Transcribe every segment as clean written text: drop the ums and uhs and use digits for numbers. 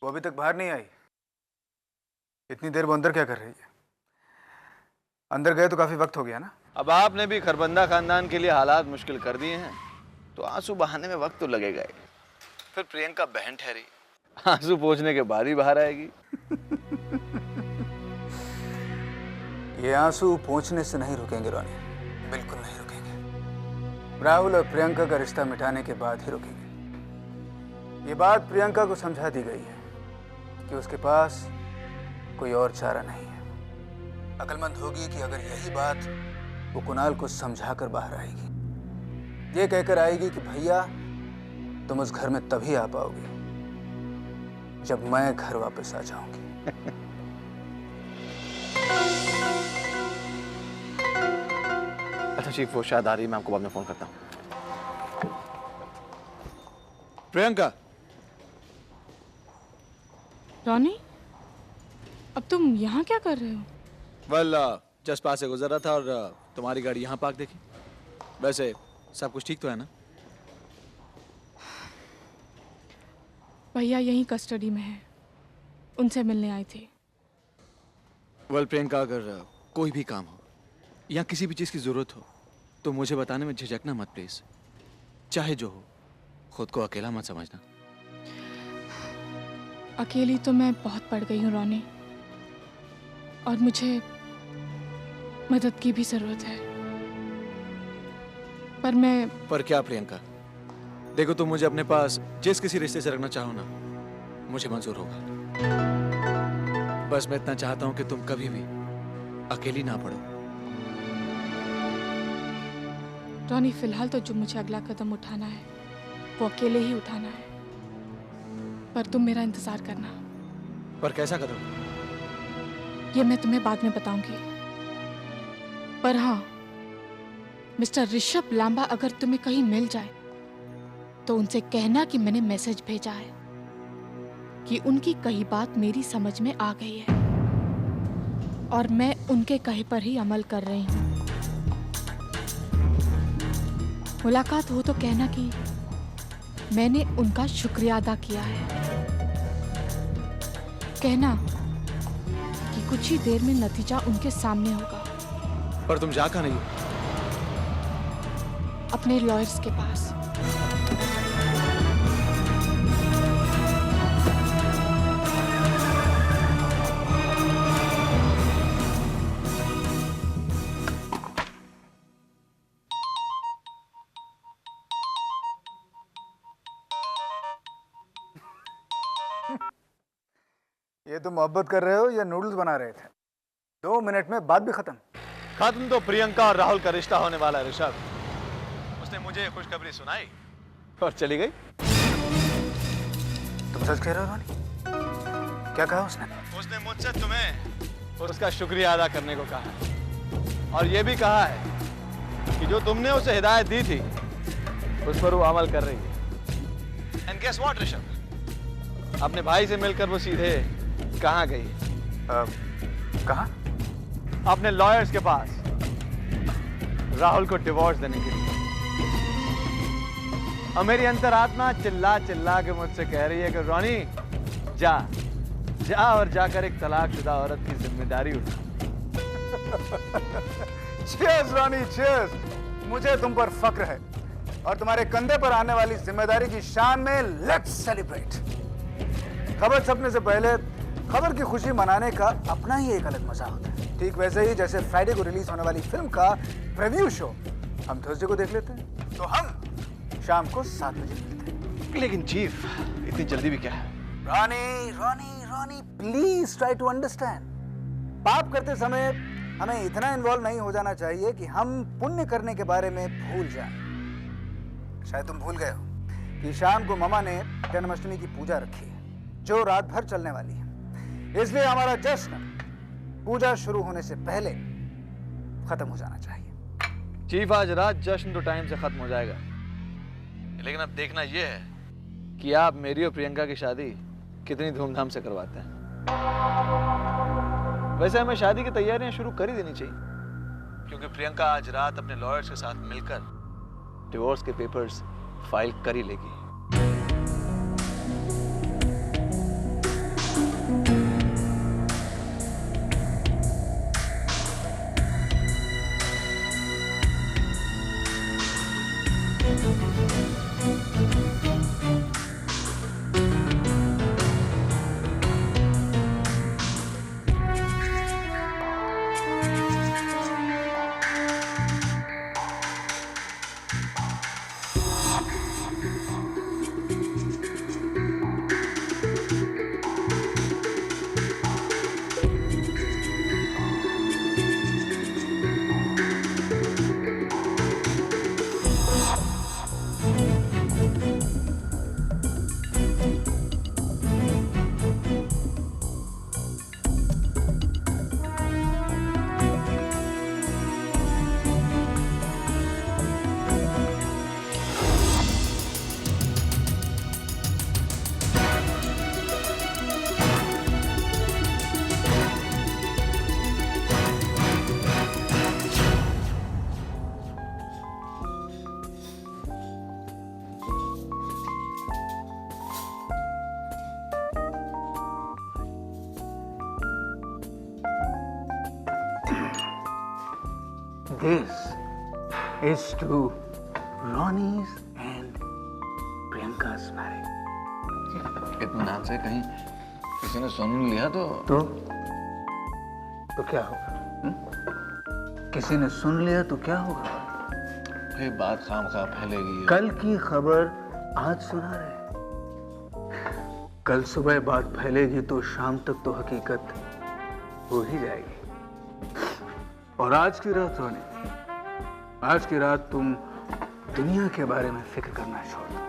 वो अभी तक बाहर नहीं आई। इतनी देर वो अंदर क्या कर रही है? अंदर गए तो काफी वक्त हो गया ना। अब आपने भी खरबंदा खानदान के लिए हालात मुश्किल कर दिए हैं, तो आंसू बहाने में वक्त तो लगेगा ही। फिर प्रियंका बहन ठहरी, आंसू पोंछने के बाद ही बाहर आएगी। ये आंसू पोंछने से नहीं रुकेंगे रोनी, बिल्कुल नहीं रुकेंगे। राहुल और प्रियंका का रिश्ता मिटाने के बाद ही रुकेंगे। ये बात प्रियंका को समझा दी गई है कि उसके पास कोई और चारा नहीं है। अक्लमंद होगी कि अगर यही बात वो कुणाल को समझा कर बाहर आएगी, ये कहकर आएगी कि भैया तुम उस घर में तभी आ पाओगे जब मैं घर वापस आ जाऊंगी। अच्छा चीफ, वो शायद आ रही है, मैं आपको बाद में फोन करता हूँ। प्रियंका। रॉनी, अब तुम यहाँ क्या कर रहे हो? वेल जस्ट पास से गुजर रहा था और तुम्हारी गाड़ी यहाँ पार्क देखी। वैसे सब कुछ ठीक तो है ना? भैया यहीं कस्टडी में है, उनसे मिलने आई थी। वेल प्रियंका, अगर कोई भी काम हो या किसी भी चीज़ की ज़रूरत हो तो मुझे बताने में झिझकना मत प्लीज़। चाहे जो हो, खुद को अकेला मत समझना। अकेली तो मैं बहुत पड़ गई हूँ रॉनी, और मुझे मदद की भी ज़रूरत है। पर क्या प्रियंका? देखो, तुम मुझे अपने पास जिस किसी रिश्ते से रखना चाहो ना, मुझे मंजूर होगा। बस मैं इतना चाहता हूं कि तुम कभी भी अकेली ना पड़ो। रॉनी, फिलहाल तो जो मुझे अगला कदम उठाना है वो अकेले ही उठाना है, पर तुम मेरा इंतजार करना। पर कैसा कदम? ये मैं तुम्हें बाद में बताऊंगी। पर हाँ, मिस्टर ऋषभ लांबा अगर तुम्हें कहीं मिल जाए तो उनसे कहना कि मैंने मैसेज भेजा है कि उनकी कही बात मेरी समझ में आ गई है और मैं उनके कहे पर ही अमल कर रही हूँ। मुलाकात हो तो कहना कि मैंने उनका शुक्रिया अदा किया है। कहना कि कुछ ही देर में नतीजा उनके सामने होगा। पर तुम जा कहाँ नहीं हो? अपने लॉयर्स के पास। ये तुम मोहब्बत कर रहे हो या नूडल्स बना रहे थे? 2 मिनट में बात भी खत्म। खत्म तो प्रियंका और राहुल का रिश्ता होने वाला है ऋषभ। उसने मुझे खुशखबरी सुनाई और चली गई। तुम सच कह रहे हो रोनी? क्या कहा उसने? उसने मुझसे तुम्हें और उसका शुक्रिया अदा करने को कहा, और ये भी कहा है कि जो तुमने उसे हिदायत दी थी उस पर वो अमल कर रही है। एंड गेस व्हाट ऋषभ, अपने भाई से मिलकर वो सीधे कहाँ गई? कहाँ? अपने लॉयर्स के पास, राहुल को डिवोर्स देने के लिए। और मेरी अंतरात्मा चिल्ला चिल्ला के मुझसे कह रही है कि रोनी जा जा और जाकर एक तलाकशुदा औरत की जिम्मेदारी उठा। चीयर्स रोनी, चीयर्स। मुझे तुम पर फक्र है और तुम्हारे कंधे पर आने वाली जिम्मेदारी की शान में लेट्स सेलिब्रेट। खबर छपने से पहले खबर की खुशी मनाने का अपना ही एक अलग मजा होता है। ठीक वैसे ही जैसे फ्राइडे को रिलीज होने वाली फिल्म का प्रीव्यू शो हम थर्सडे को देख लेते हैं, तो हम शाम को 7 बजे मिलते हैं। लेकिन चीफ, इतनी जल्दी भी क्या है? रोनी, रोनी, रोनी, प्लीज ट्राई टू अंडरस्टैंड। पाप करते समय हमें इतना इन्वॉल्व नहीं हो जाना चाहिए कि हम पुण्य करने के बारे में भूल जाएं। शायद तुम भूल गए हो कि शाम को ममा ने जन्माष्टमी की पूजा रखी है, जो रात भर चलने वाली है। इसलिए हमारा जश्न पूजा शुरू होने से पहले खत्म हो जाना चाहिए। चीफ, आज रात जश्न तो टाइम से खत्म हो जाएगा, लेकिन अब देखना यह है कि आप मेरी और प्रियंका की शादी कितनी धूमधाम से करवाते हैं। वैसे हमें शादी की तैयारियां शुरू कर ही देनी चाहिए, क्योंकि प्रियंका आज रात अपने लॉयर्स के साथ मिलकर डिवोर्स के पेपर्स फाइल कर ही लेगी। This is to Ronnie's and Priyanka's marriage. इत्मीनान से कहीं किसी ने सुन लिया तो क्या होगा? किसी ने सुन लिया तो क्या होगा? ये बात खामखा फैलेगी। कल की खबर आज सुना रहे, कल सुबह बात फैलेगी तो शाम तक तो हकीकत हो ही जाएगी। और आज की रात रोने, आज की रात तुम दुनिया के बारे में फिक्र करना छोड़ दो,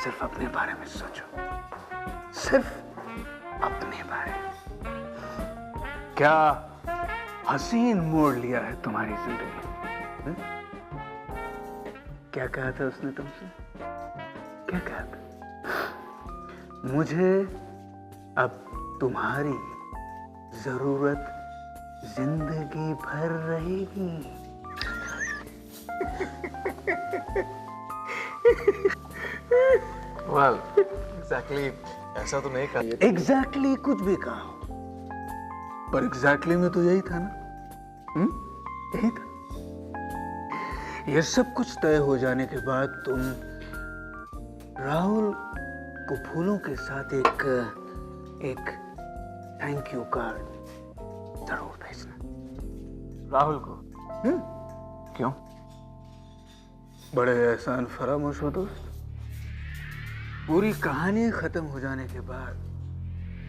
सिर्फ अपने बारे में सोचो, सिर्फ अपने बारे में। क्या हसीन मोड़ लिया है तुम्हारी जिंदगी। क्या कहा था उसने तुमसे? क्या कहा था? मुझे अब तुम्हारी जरूरत जिंदगी भर रहेगी। Well, exactly ऐसा तो नहीं कहा। Exactly कुछ भी कहा हो, पर exactly में तो यही था ना? यही था। ये सब कुछ तय हो जाने के बाद तुम राहुल को फूलों के साथ एक थैंक यू कार्ड जरूर भेजना। राहुल को? क्यों? बड़े एहसान फरामोश हो दोस्त। पूरी कहानी खत्म हो जाने के बाद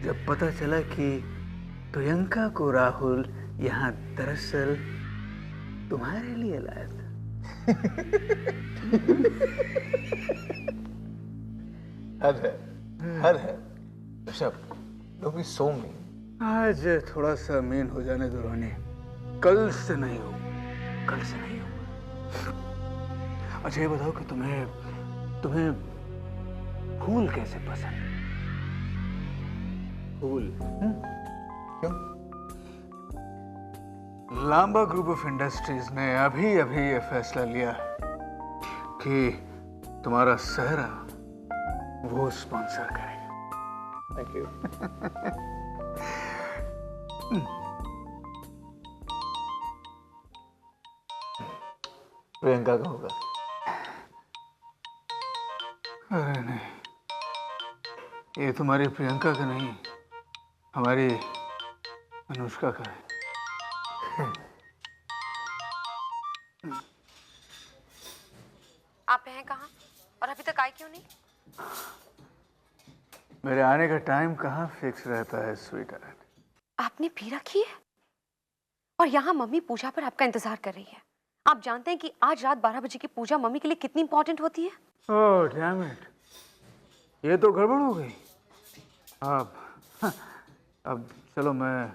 जब पता चला कि प्रियंका को राहुल यहाँ दरअसल तुम्हारे लिए लाया था। हद है Rishabh, don't be so mean। आज थोड़ा सा मीन हो जाने दो रोनी, कल से नहीं हो, कल से नहीं हो। अच्छा ये बताओ कि तुम्हें फूल कैसे पसंद है? फूल? क्यों? लांबा ग्रुप ऑफ इंडस्ट्रीज ने अभी ये फैसला लिया कि तुम्हारा सेहरा वो स्पॉन्सर करेगा। Thank you. प्रियंका का होगा। अरे नहीं, ये तुम्हारी प्रियंका का नहीं, हमारी अनुष्का का है। आप हैं कहाँ और अभी तक आए क्यों नहीं? मेरे आने का टाइम कहाँ फिक्स रहता है स्वीट हार्ट। आपने पी रखी है और यहाँ मम्मी पूजा पर आपका इंतजार कर रही है। आप जानते हैं कि आज रात 12 बजे की पूजा मम्मी के लिए कितनी इंपॉर्टेंट होती है? ओह डैम इट, ये तो गड़बड़ हो गई। अब चलो मैं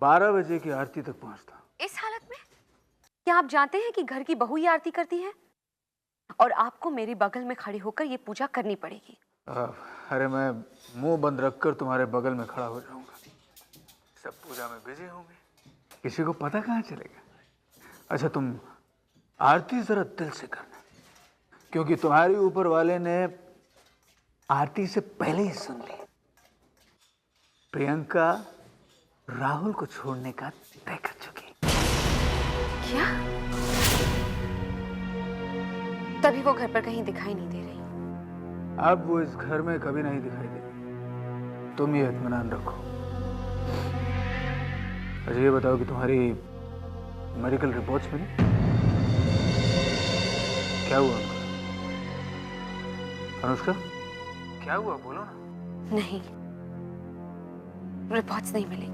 12 बजे की आरती तक पहुँचता हूँ। इस हालत में? क्या आप जानते हैं कि घर की बहू ही आरती करती है और आपको मेरे बगल में खड़ी होकर ये पूजा करनी पड़ेगी। अरे मैं मुंह बंद रखकर तुम्हारे बगल में खड़ा हो जाऊंगा। सब पूजा में बिजी होंगे, किसी को पता कहाँ चलेगा। अच्छा तुम आरती जरा दिल से करना, क्योंकि तुम्हारे ऊपर वाले ने आरती से पहले ही सुन ली। प्रियंका राहुल को छोड़ने का तय कर चुकी। क्या? तभी वो घर पर कहीं दिखाई नहीं दे रही। अब वो इस घर में कभी नहीं दिखाई देगी, तुम ये इत्मीनान रखो। अच्छा ये बताओ कि तुम्हारी मेडिकल रिपोर्ट्स मिली? क्या हुआ उनका? अनुष्का क्या हुआ, बोलो ना। नहीं, रिपोर्ट्स नहीं मिली।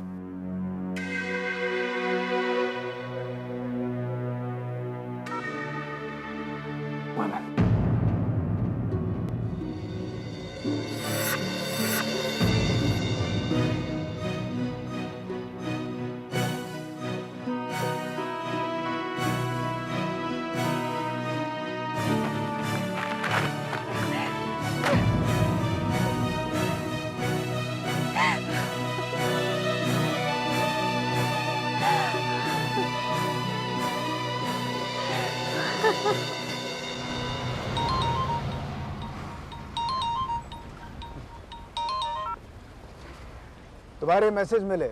तुम्हारे मैसेज मिले,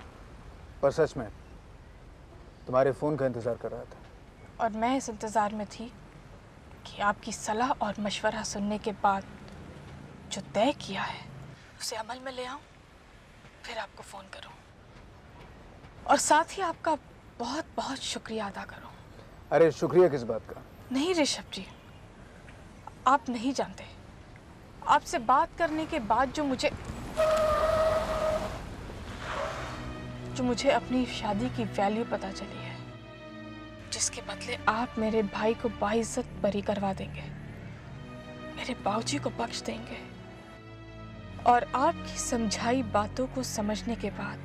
पर सच में तुम्हारे फोन का इंतजार कर रहा था। और मैं इस इंतज़ार में थी कि आपकी सलाह और मशवरा सुनने के बाद जो तय किया है उसे अमल में ले आऊं, फिर आपको फ़ोन करूं और साथ ही आपका बहुत बहुत शुक्रिया अदा करूं। अरे शुक्रिया किस बात का? नहीं ऋषभ जी, आप नहीं जानते, आपसे बात करने के बाद जो मुझे अपनी शादी की वैल्यू पता चली है, जिसके बदले आप मेरे भाई को बाइज्जत बरी करवा देंगे, मेरे बाबूजी को बख्श देंगे, और आपकी समझाई बातों को समझने के बाद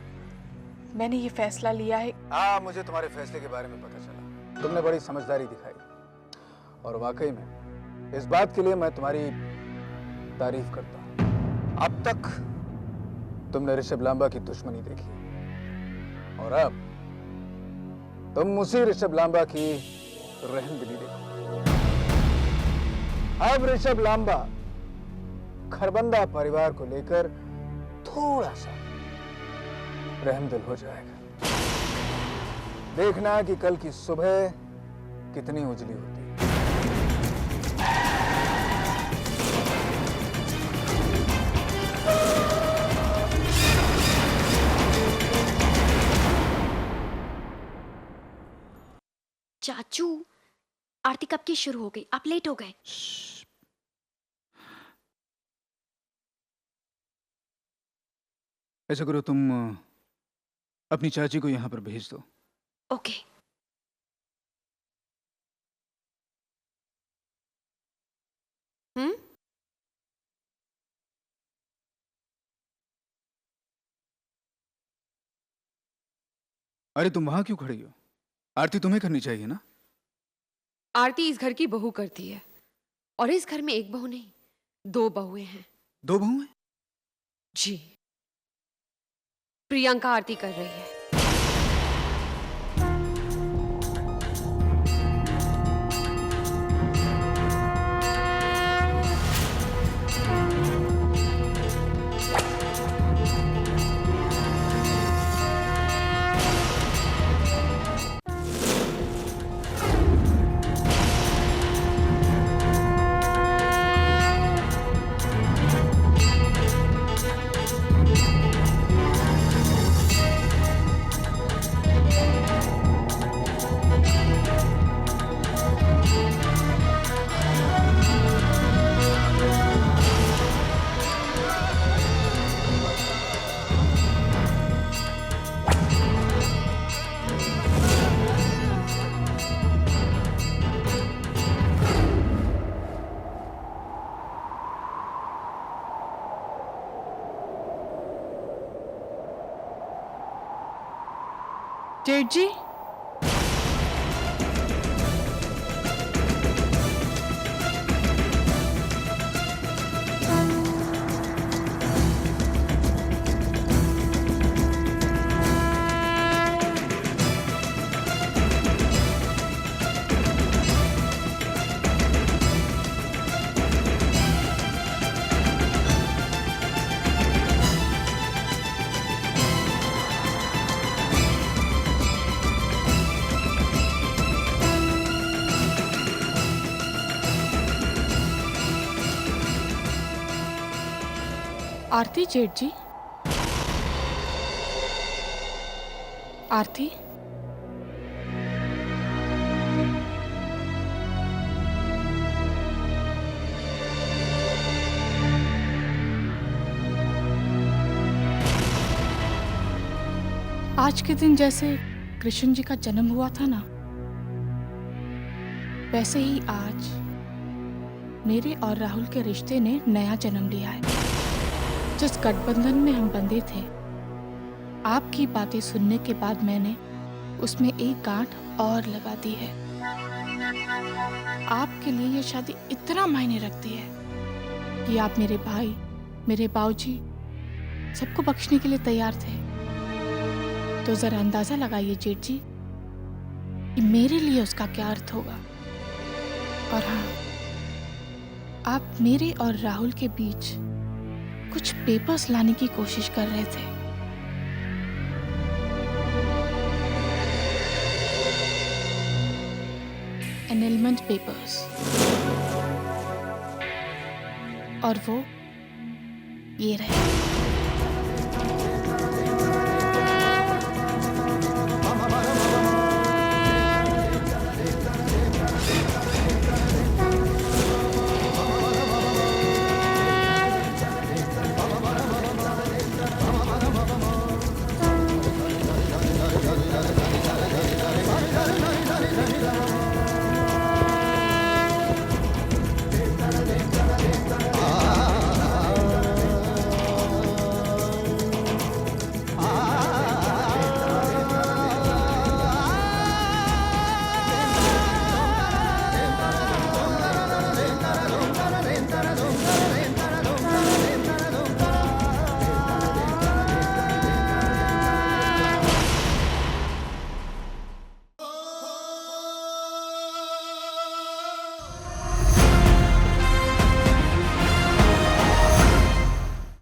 मैंने ये फैसला लिया है। हाँ, मुझे तुम्हारे फैसले के बारे में पता चला। तुमने बड़ी समझदारी दिखाई और वाकई में इस बात के लिए मैं तुम्हारी तारीफ करता हूँ। अब तक तुमने ऋषभ लांबा की दुश्मनी देखी और अब तुम उसी ऋषभ लांबा की रहमदिली देखो। अब ऋषभ लांबा खरबंदा परिवार को लेकर थोड़ा सा रहमदिल हो जाएगा। देखना कि कल की सुबह कितनी उजली होती है। चाचू, आरती कब की शुरू हो गई? आप लेट हो गए। ऐसा करो, तुम अपनी चाची को यहां पर भेज दो। ओके। अरे तुम वहां क्यों खड़ी हो? आरती तुम्हें करनी चाहिए ना। आरती इस घर की बहू करती है, और इस घर में एक बहू नहीं, 2 बहुएं हैं। 2 बहुएं? जी, प्रियंका आरती कर रही है। जेठ जी, आरती जेठ जी। आरती, आज के दिन जैसे कृष्ण जी का जन्म हुआ था ना, वैसे ही आज मेरे और राहुल के रिश्ते ने नया जन्म लिया है। जिस गठबंधन में हम बंधे थे, आपकी बातें सुनने के बाद मैंने उसमें एक गांठ और लगा दी है। आपके लिए ये शादी इतना मायने रखती है कि आप मेरे भाई, मेरे बाबूजी सबको बख्शने के लिए तैयार थे। तो जरा अंदाजा लगाइए जेठ जी कि मेरे लिए उसका क्या अर्थ होगा। और हाँ, आप मेरे और राहुल के बीच कुछ पेपर्स लाने की कोशिश कर रहे थे। एनरोलमेंट पेपर्स, और वो ये रहे।